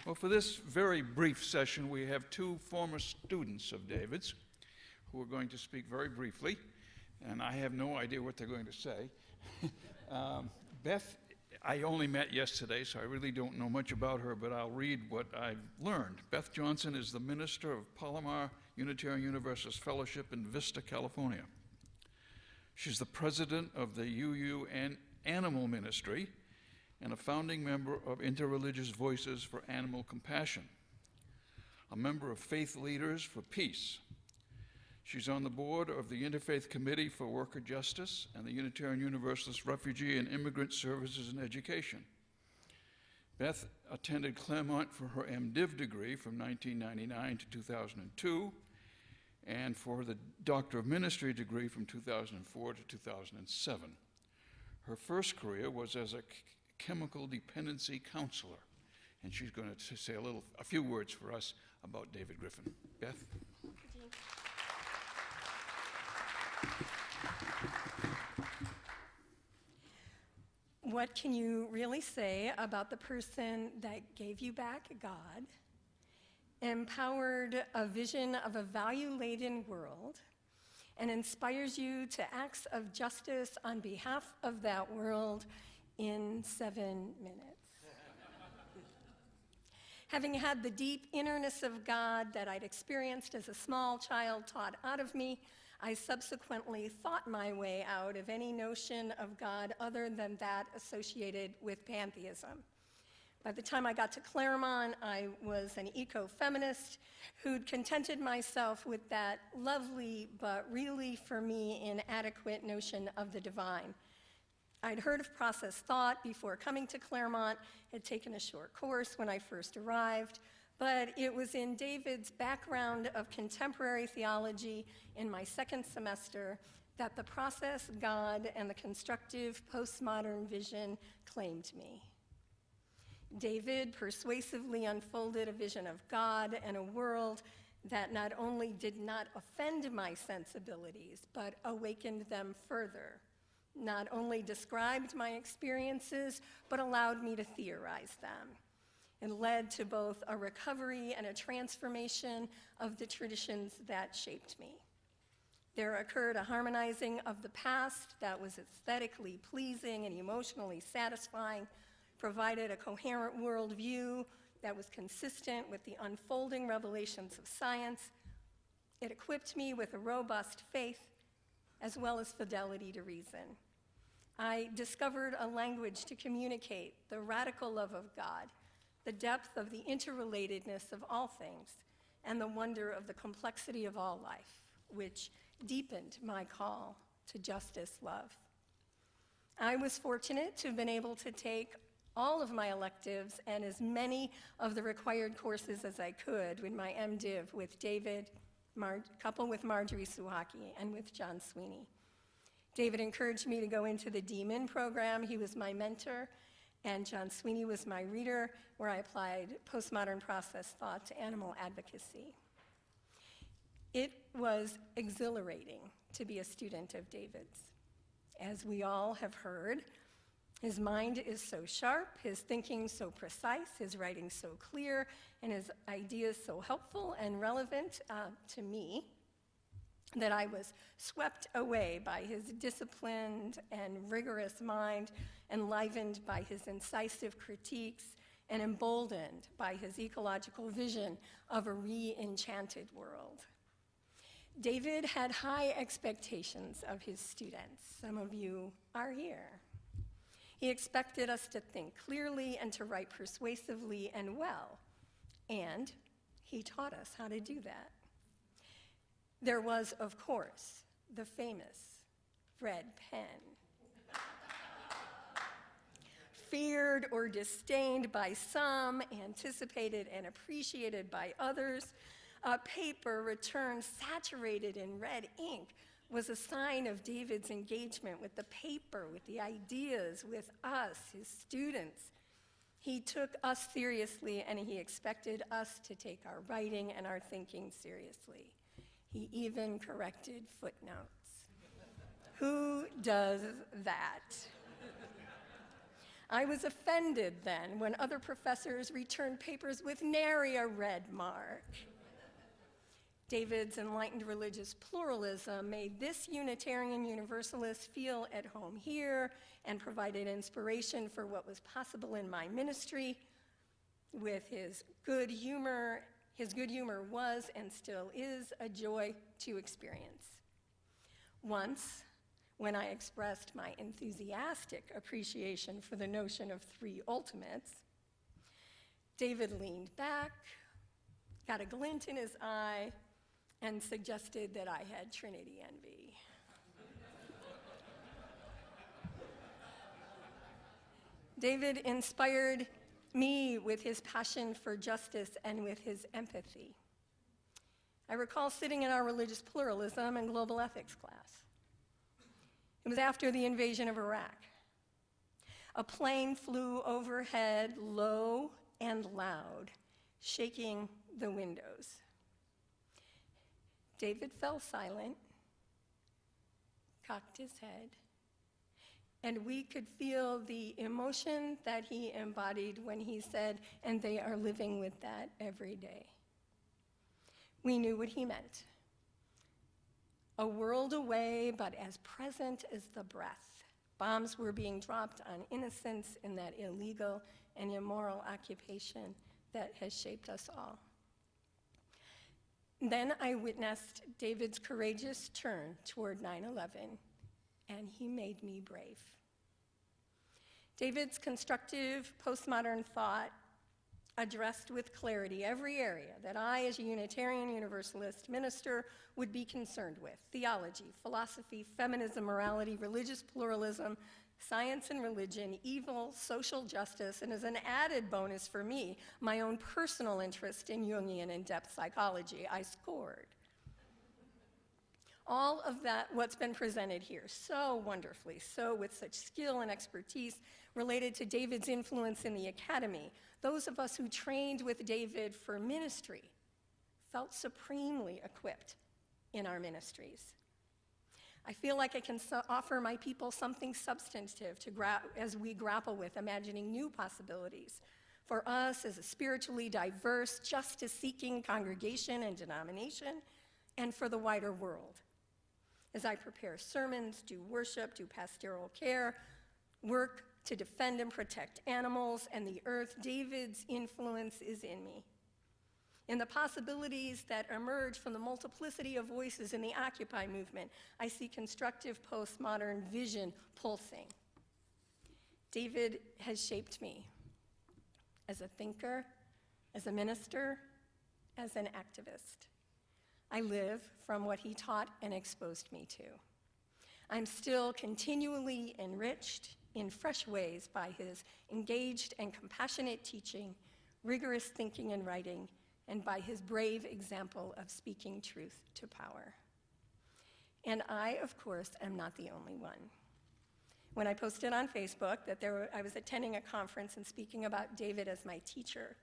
Well, for this very brief session, we have two former students of David's who are going to speak very briefly, and I have no idea what they're going to say. Beth, I only met yesterday, so I really don't know much about her, but I'll read what I've learned. Beth Johnson is the minister of Palomar Unitarian Universalist Fellowship in Vista, California. She's the president of the UU Animal Ministry and a founding member of Interreligious Voices for Animal Compassion, a member of Faith Leaders for Peace. She's on the board of the Interfaith Committee for Worker Justice and the Unitarian Universalist Refugee and Immigrant Services and Education. Beth attended Claremont for her MDiv degree from 1999 to 2002, and for the Doctor of Ministry degree from 2004 to 2007. Her first career was as a chemical dependency counselor, and she's going to say a few words for us about David Griffin. Beth? What can you really say about the person that gave you back God, empowered a vision of a value-laden world, and inspires you to acts of justice on behalf of that world in 7 minutes? Having had the deep innerness of God that I'd experienced as a small child taught out of me, I subsequently thought my way out of any notion of God other than that associated with pantheism. By the time I got to Claremont, I was an eco-feminist who'd contented myself with that lovely but really, for me, inadequate notion of the divine. I'd heard of process thought before coming to Claremont, had taken a short course when I first arrived, but it was in David's background of contemporary theology in my second semester that the process, God, and the constructive postmodern vision claimed me. David persuasively unfolded a vision of God and a world that not only did not offend my sensibilities, but awakened them further. Not only described my experiences, but allowed me to theorize them. It led to both a recovery and a transformation of the traditions that shaped me. There occurred a harmonizing of the past that was aesthetically pleasing and emotionally satisfying, provided a coherent worldview that was consistent with the unfolding revelations of science. It equipped me with a robust faith as well as fidelity to reason. I discovered a language to communicate the radical love of God, the depth of the interrelatedness of all things, and the wonder of the complexity of all life, which deepened my call to justice love. I was fortunate to have been able to take all of my electives and as many of the required courses as I could with my MDiv with David, coupled with Marjorie Suhaki, and with John Sweeney. David encouraged me to go into the DMIN program. He was my mentor, and John Sweeney was my reader, where I applied postmodern process thought to animal advocacy. It was exhilarating to be a student of David's. As we all have heard, his mind is so sharp, his thinking so precise, his writing so clear, and his ideas so helpful and relevant to me that I was swept away by his disciplined and rigorous mind, enlivened by his incisive critiques, and emboldened by his ecological vision of a re-enchanted world. David had high expectations of his students. Some of you are here. He expected us to think clearly and to write persuasively and well, and he taught us how to do that. There was, of course, the famous red pen. Feared or disdained by some, anticipated and appreciated by others, a paper returned saturated in red ink was a sign of David's engagement with the paper, with the ideas, with us, his students. He took us seriously, and he expected us to take our writing and our thinking seriously. He even corrected footnotes. Who does that? I was offended then when other professors returned papers with nary a red mark. David's enlightened religious pluralism made this Unitarian Universalist feel at home here and provided inspiration for what was possible in my ministry. With his good humor was and still is a joy to experience. Once, when I expressed my enthusiastic appreciation for the notion of three ultimates, David leaned back, got a glint in his eye, and suggested that I had Trinity envy. David inspired me with his passion for justice and with his empathy. I recall sitting in our religious pluralism and global ethics class. It was after the invasion of Iraq. A plane flew overhead, low and loud, shaking the windows. David fell silent, cocked his head, and we could feel the emotion that he embodied when he said, "And they are living with that every day." We knew what he meant. A world away, but as present as the breath. Bombs were being dropped on innocents in that illegal and immoral occupation that has shaped us all. Then I witnessed David's courageous turn toward 9/11, and he made me brave. David's constructive postmodern thought addressed with clarity every area that I, as a Unitarian Universalist minister, would be concerned with: theology, philosophy, feminism, morality, religious pluralism, science and religion, evil, social justice, and as an added bonus for me, my own personal interest in Jungian and depth psychology. I scored. All of that, what's been presented here so wonderfully, so with such skill and expertise related to David's influence in the academy, those of us who trained with David for ministry felt supremely equipped in our ministries. I feel like I can offer my people something substantive as we grapple with imagining new possibilities for us as a spiritually diverse, justice-seeking congregation and denomination, and for the wider world. As I prepare sermons, do worship, do pastoral care, work to defend and protect animals and the earth, David's influence is in me. In the possibilities that emerge from the multiplicity of voices in the Occupy movement, I see constructive postmodern vision pulsing. David has shaped me as a thinker, as a minister, as an activist. I live from what he taught and exposed me to. I'm still continually enriched in fresh ways by his engaged and compassionate teaching, rigorous thinking and writing, and by his brave example of speaking truth to power. And I, of course, am not the only one. When I posted on Facebook that I was attending a conference and speaking about David as my teacher,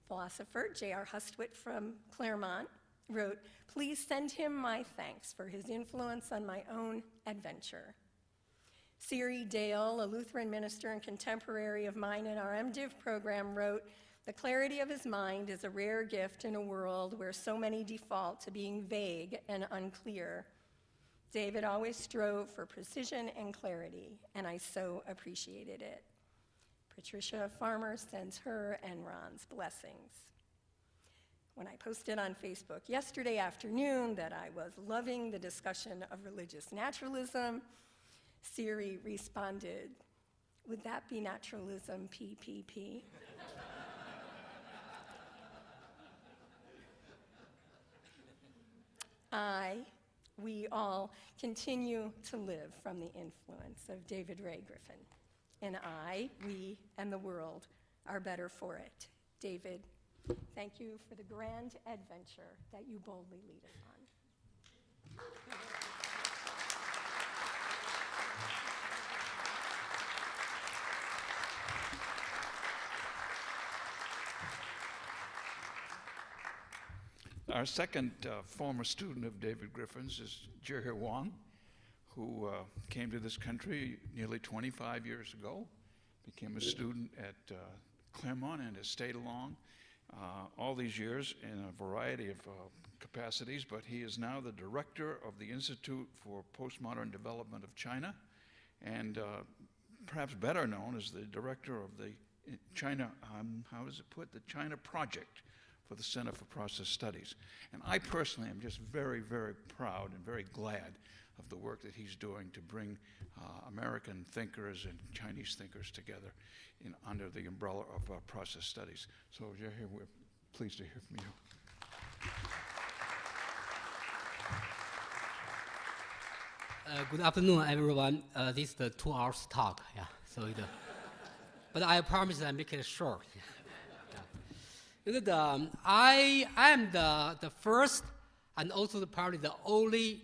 philosopher J.R. Hustwit from Claremont wrote, "Please send him my thanks for his influence on my own adventure." Siri Dale, a Lutheran minister and contemporary of mine in our MDiv program, wrote, "The clarity of his mind is a rare gift in a world where so many default to being vague and unclear. David always strove for precision and clarity, and I so appreciated it." Patricia Farmer sends her and Ron's blessings. When I posted on Facebook yesterday afternoon that I was loving the discussion of religious naturalism, Siri responded, "Would that be naturalism PPP?" We all continue to live from the influence of David Ray Griffin. And we, and the world are better for it. David, thank you for the grand adventure that you boldly lead us on. Our second former student of David Griffin's is Zhihe Wang, who came to this country nearly 25 years ago, became a student at Claremont and has stayed along all these years in a variety of capacities, but he is now the director of the Institute for Postmodern Development of China, and perhaps better known as the director of the China, how is it put, the China Project for the Center for Process Studies. And I personally am just very, very proud and very glad of the work that he's doing to bring American thinkers and Chinese thinkers together under the umbrella of process studies. So, Zhihe, we're pleased to hear from you. Good afternoon, everyone. This is the 2 hours talk. Yeah. So, but I promise I make it short. Yeah. I am the first and also probably the only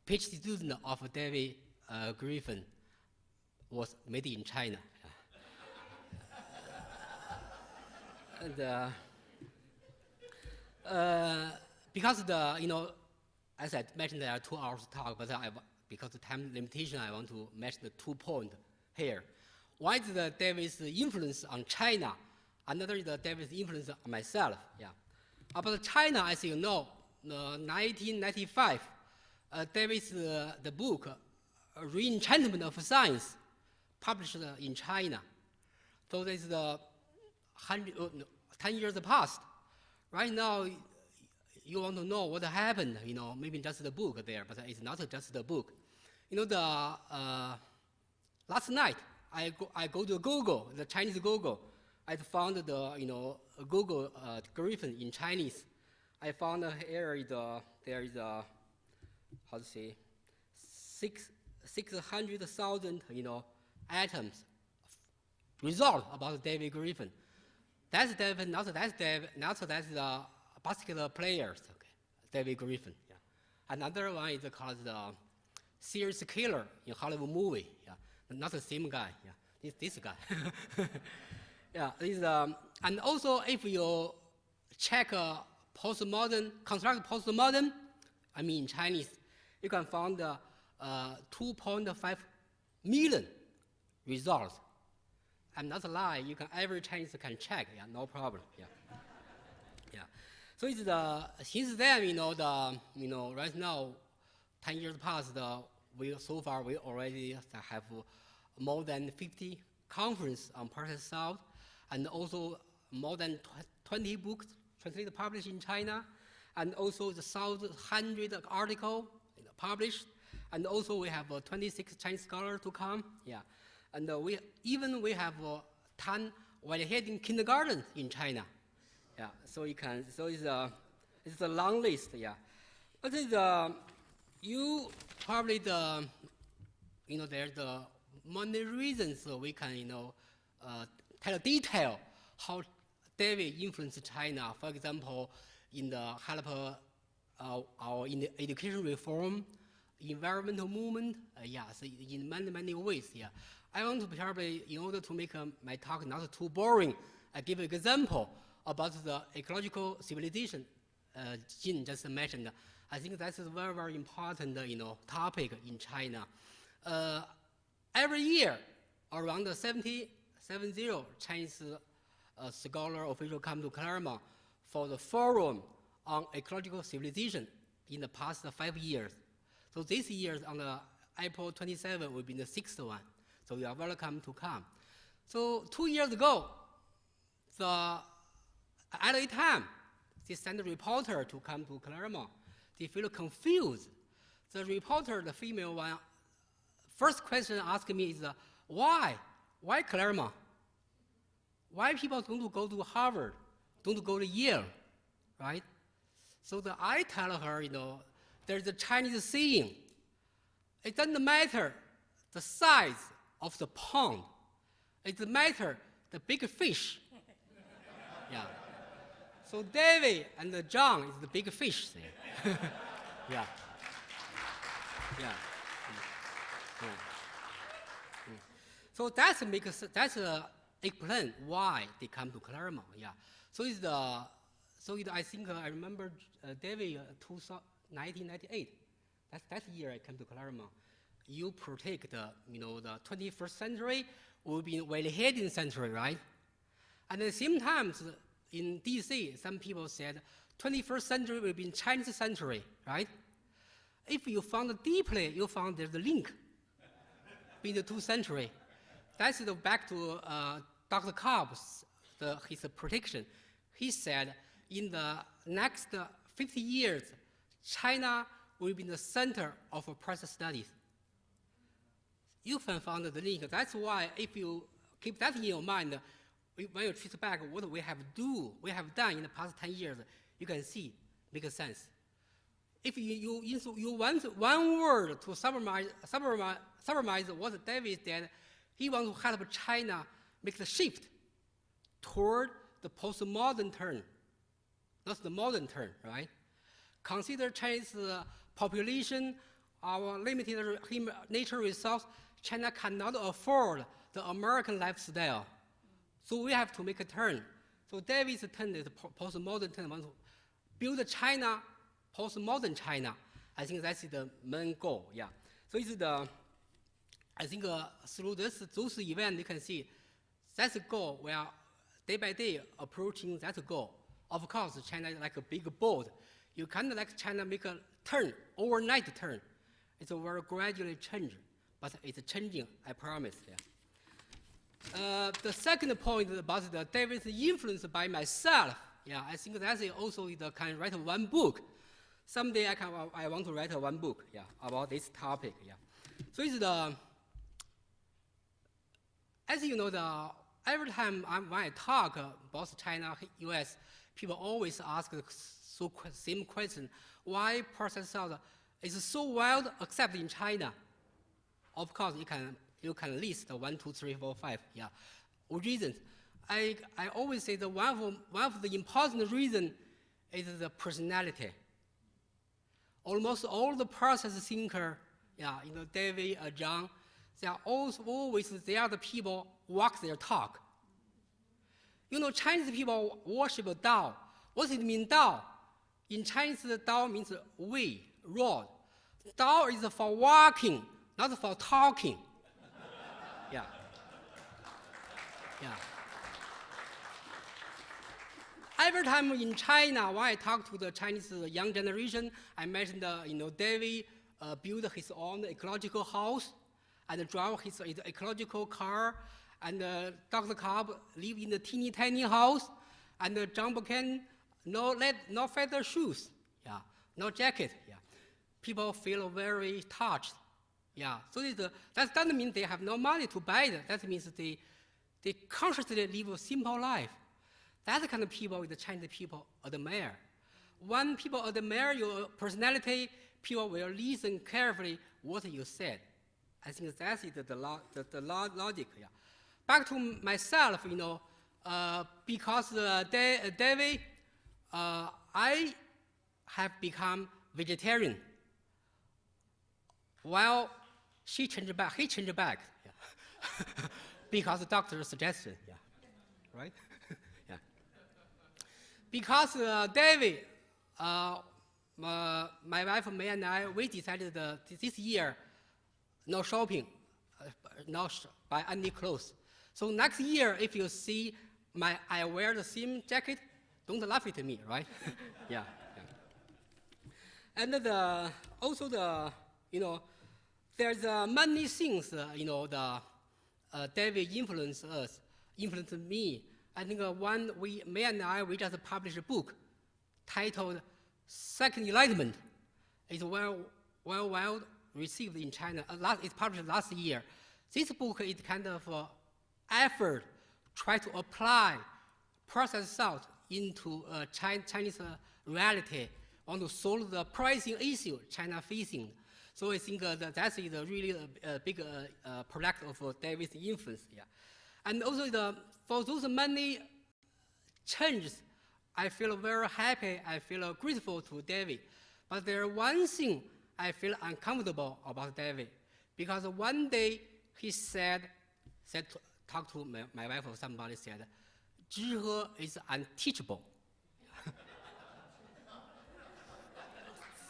PhD student of David Griffin was made in China. And because as I mentioned, there are 2 hours talk, but because of time limitation, I want to mention the 2 points here. One is David's influence on China. Another is David's influence on myself. Yeah. About China, as you know, 1995, David's the book Re-Enchantment of Science, published in China. So this is 10 years past. Right now, you want to know what happened, maybe just the book there, but it's not just the book. Last night, I go to Google, the Chinese Google. I found the, Google Griffin in Chinese. I found here there is how to say, 600,000, items result about David Griffin. That's David, not that's David, not that's the basketball players, okay, David Griffin. Yeah. Another one is called the serial killer in Hollywood movie. Yeah. Not the same guy. Yeah. This guy. Yeah. And also, if you check postmodern, construct postmodern, I mean in Chinese, you can find 2.5 million results. I'm not lying. You can every Chinese can check. Yeah, no problem. Yeah. Yeah. So it's since then, right now, 10 years past, so far we already have more than 50 conferences on process solved, and also more than 20 books translated published in China, and also the 100 articles published, and also we have 26 Chinese scholars to come. Yeah. And we have 10 white-heading kindergarten in China. Yeah, so it's a long list. Yeah, but you probably there's many reasons we can tell detail how David influenced China. For example, in the help in the education reform, environmental movement. So in many ways. Yeah. I want to probably, in order to make my talk not too boring, I give an example about the ecological civilization Jin just mentioned. I think that's a very, very important, topic in China. Every year, around 70 Chinese scholar officials come to Claremont for the forum on ecological civilization in the past 5 years. So this year, on April 27, will be the 6th one. So you are welcome to come. So 2 years ago, at a time, they sent a reporter to come to Claremont. They feel confused. The reporter, the female one, first question asked me is, why? Why Claremont? Why people don't go to Harvard, don't go to Yale, right? So I tell her, there's a Chinese saying, it doesn't matter the size of the pond. It matters the big fish. Yeah. So David and John is the big fish thing. Yeah. Yeah. So that's explain why they come to Claremont. Yeah. So I think I remember David 1998. That's that year I came to Claremont. You protect the 21st century will be very hidden century, right? And at the same time, in DC, some people said 21st century will be Chinese century, right? If you found deeply, you found there's a link between the two centuries. That's back to Dr. Cobb's his prediction. He said in the next 50 years, China will be the center of present studies. You can find the link. That's why if you keep that in your mind, when you trace back what we have done in the past 10 years, you can see, makes sense. If you want one word to summarize what David did, he wants to help China make the shift toward the postmodern turn, not the modern turn, right? Consider China's population, our limited natural resource. China cannot afford the American lifestyle. So we have to make a turn. So David's turn is postmodern turn. Want to build China, postmodern China. I think that's the main goal. Yeah. So it's I think through those events you can see that's the goal. We are day by day approaching that goal. Of course, China is like a big boat. You can't like China make a turn, overnight turn. It's a very gradually change, but it's changing, I promise. Yeah. The second point about the David's influence by myself. Yeah, I think that's also can write one book. Someday I want to write one book. Yeah, about this topic. Yeah. So it's as you know, every time when I talk about China, U.S., people always ask the same question: why processed salt is so well accepted in China? Of course, you can list 1, 2, 3, 4, 5. Yeah, reasons. I always say that one of the important reasons is the personality. Almost all the process thinker, David, John, they are they are the people walk their talk. Chinese people worship Tao. What does it mean, Tao? In Chinese, Tao means way, road. Tao is for walking, not for talking. Yeah. Yeah. Every time in China, when I talk to the Chinese young generation, I mentioned, David built his own ecological house and drive his ecological car, and Dr. Cobb live in the teeny tiny house, and John Buchanan no feather shoes, yeah, no jacket, yeah. People feel very touched, yeah. So that doesn't mean they have no money to buy it. That means they consciously live a simple life. That's the kind of people the Chinese people admire. When people admire your personality, people will listen carefully what you said. I think that's the logic. Yeah. Back to myself, because David, I have become vegetarian. While he changed back, yeah. Because the doctor's suggestion, yeah, right? Yeah. Because David, my wife May and I, we decided this year no shopping, not buy any clothes. So next year, if you see I wear the same jacket, don't laugh at me, right? Yeah. And there's many things, David influenced me. I think May and I, we just published a book titled Second Enlightenment. It's well received in China. It's published last year. This book is kind of effort try to apply processed salt into Chinese reality, want to solve the pricing issue China facing. So I think that's really a big product of David's influence. Yeah. And also for those many changes, I feel very happy, I feel grateful to David. But there's one thing I feel uncomfortable about David, because one day he talked to my wife or somebody said, Zhihe is unteachable.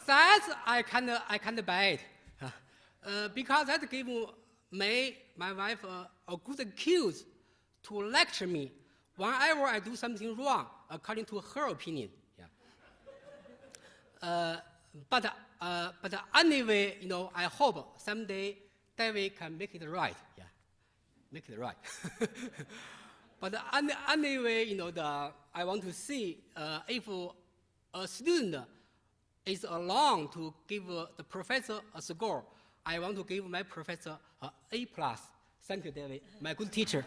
That I can't buy it, because that gave my wife a good excuse to lecture me whenever I do something wrong, according to her opinion. Yeah. But anyway, I hope someday David can make it right. Yeah, make it right. But anyway, I want to see if a student is allowed to give the professor a score. I want to give my professor an A+. Thank you, David, my good teacher.